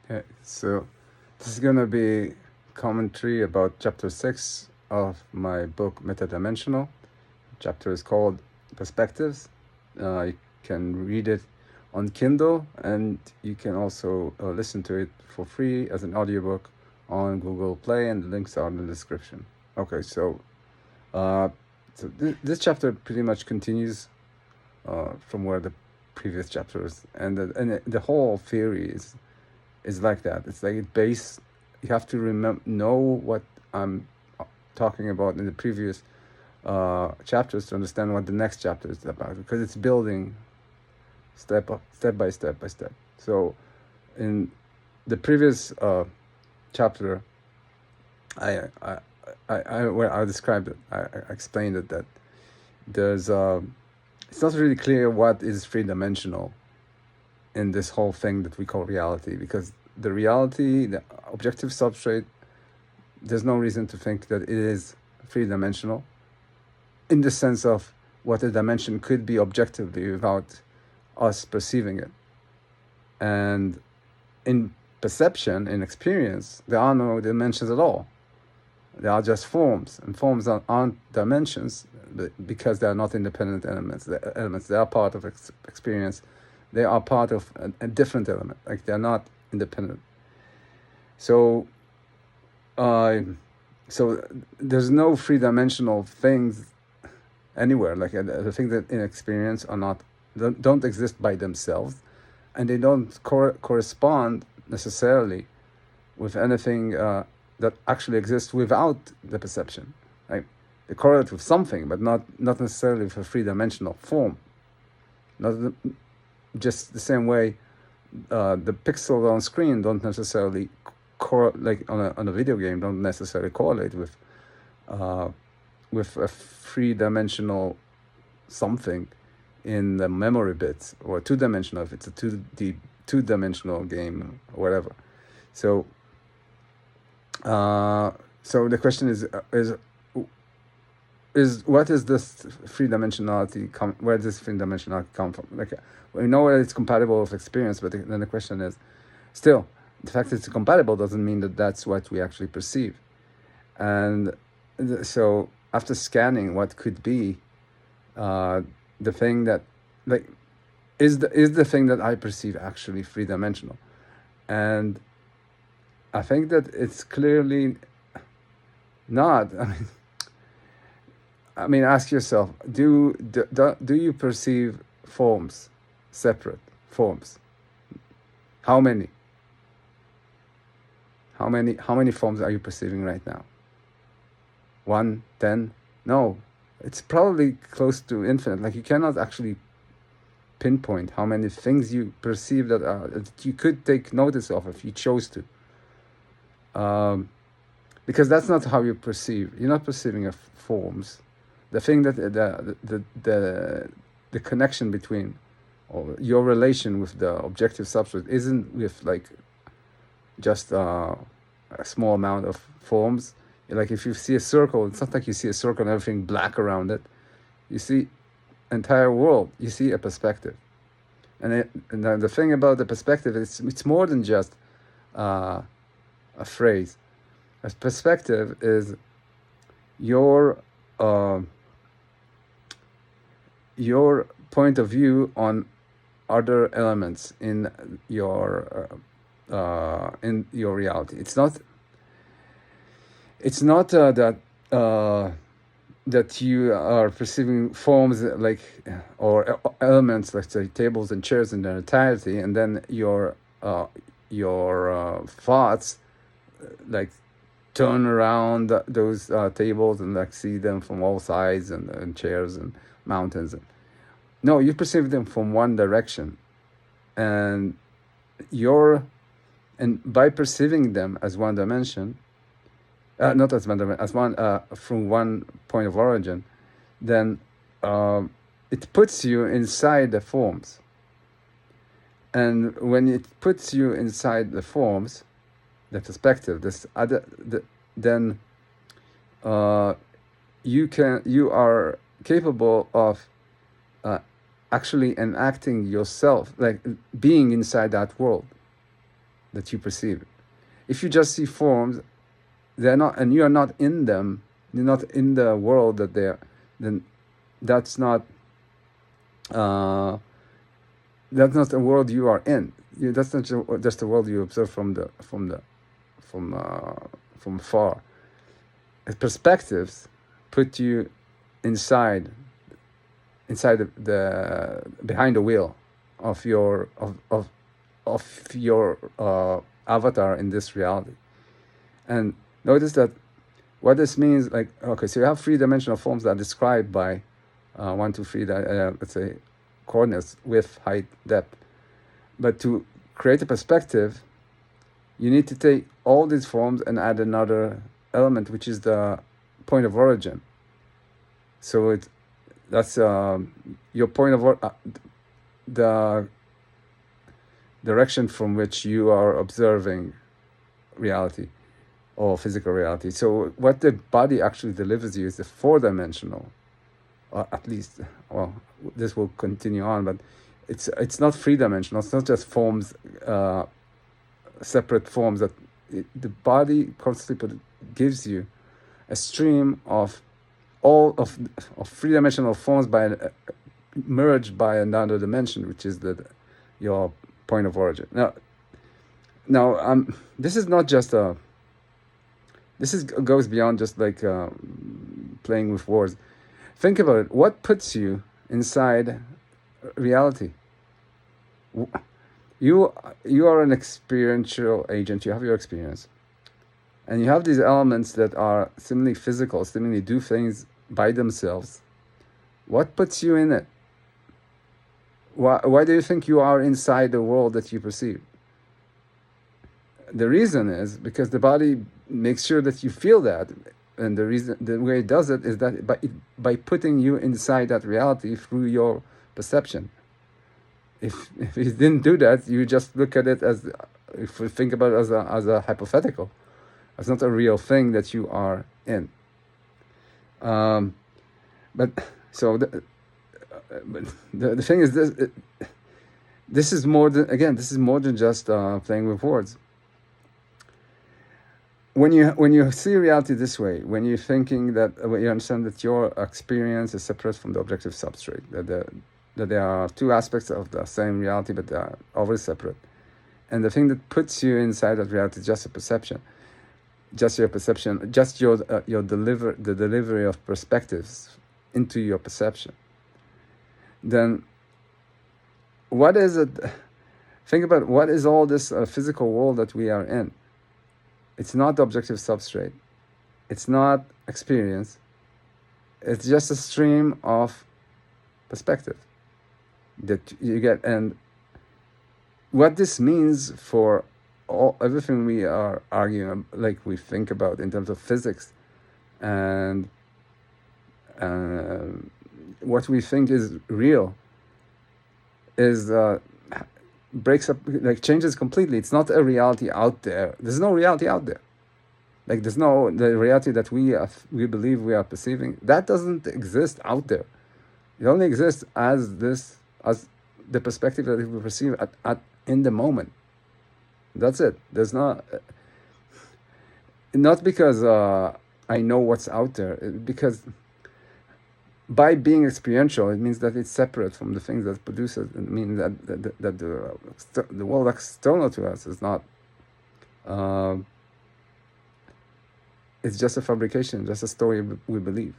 Okay, so this is gonna be commentary about chapter 6 of my book Metadimensional. Chapter is called Perspectives. You can read it on Kindle, and you can also listen to it for free as an audiobook on Google Play, and the links are in the description. Okay, uh, this chapter pretty much continues from where the previous chapters, and the whole theory is like that. It's like you have to know what I'm talking about in the previous chapters to understand what the next chapter is about, because it's building step by step. So in the previous chapter, I, where I described it, I explained it, that there's it's not really clear what is three-dimensional in this whole thing that we call reality, because the reality, the objective substrate, there's no reason to think that it is three-dimensional in the sense of what a dimension could be objectively without us perceiving it. And in perception, in experience, there are no dimensions at all. They are just forms, and forms aren't dimensions because they are not independent elements. They are part of experience. They are part of a different element. Like, they're not independent. So, so there's no three-dimensional things anywhere. Like, the things that in experience are not don't exist by themselves, and they don't correspond necessarily with anything that actually exists without the perception. Right? They correlate with something, but not necessarily with a three-dimensional form. Not just the same way the pixels on screen don't necessarily like on a video game don't necessarily correlate with a three-dimensional something in the memory bits, or two-dimensional if it's a two-dimensional game or whatever. So so the question is what is this three-dimensionality where does this three-dimensionality come from? Like, we know that it's compatible with experience, but then the question is, still, the fact that it's compatible doesn't mean that that's what we actually perceive. And so after scanning what could be the thing that, like, is the thing that I perceive actually three-dimensional? And I think that it's clearly not. I mean, ask yourself: do you perceive forms, separate forms? How many? How many forms are you perceiving right now? 1, 10? No, it's probably close to infinite. Like, you cannot actually pinpoint how many things you perceive that you could take notice of if you chose to. Because that's not how you perceive. You're not perceiving forms. The thing that the connection between, or your relation with the objective substrate, isn't with like just a small amount of forms. Like, if you see a circle, it's not like you see a circle and everything black around it. You see entire world. You see a perspective, and the thing about the perspective is it's more than just a phrase. A perspective is your point of view on other elements in your reality. It's not that you are perceiving forms like, or elements, let's say tables and chairs in their entirety, and then your thoughts like turn around those tables and like see them from all sides, and chairs and mountains. No, you perceive them from one direction, and by perceiving them as one dimension, not as one dimension, as one from one point of origin, then it puts you inside the forms. And when it puts you inside the forms, the perspective, then you are capable of actually enacting yourself, like being inside that world. that you perceive. If you just see forms, they're not, and you are not in them, you're not in the world that they're, then that's not uh, that's not the world you are in. That's not just the world you observe from from far. Perspectives put you inside the behind the wheel of your avatar in this reality. And notice that what this means, like, okay, so you have three-dimensional forms that are described by 1, 2, 3, let's say, coordinates, width, height, depth. But to create a perspective, you need to take all these forms and add another element, which is the point of origin. So that's your point of the direction from which you are observing reality or physical reality. So what the body actually delivers you is the four-dimensional, or at least, well, this will continue on, but it's not three-dimensional. It's not just forms, separate forms. That the body constantly gives you a stream of all of three-dimensional forms merged by another dimension, which is your point of origin. Now, this is not just goes beyond just like playing with words. Think about it. What puts you inside reality? You are an experiential agent. You have your experience, and you have these elements that are seemingly physical, seemingly do things by themselves. What puts you in it? Why do you think you are inside the world that you perceive? The reason is because the body makes sure that you feel that, and the way it does it is that by putting you inside that reality through your perception. If it didn't do that, you just look at it as, if we think about it as a hypothetical, it's not a real thing that you are in. But so the thing is this. This is more than just playing with words. When you see reality this way, when you're thinking that, when you understand that your experience is separate from the objective substrate, that there are two aspects of the same reality, but they are always separate, and the thing that puts you inside that reality is just a perception, just your perception, just the delivery of perspectives into your perception. Then, what is it? Think about what is all this physical world that we are in. It's not the objective substrate. It's not experience. It's just a stream of perspective that you get. And what this means for everything we are arguing, like we think about in terms of physics, and what we think is real, is breaks up, like changes completely. It's not a reality out there. There's no reality out there. Like there's no, the reality that we believe we are perceiving, that doesn't exist out there. It only exists as the perspective that we perceive at in the moment. That's it. There's not because I know what's out there, because by being experiential, it means that it's separate from the things that produce it. It means that the world external to us is not. It's just a fabrication, just a story we believe.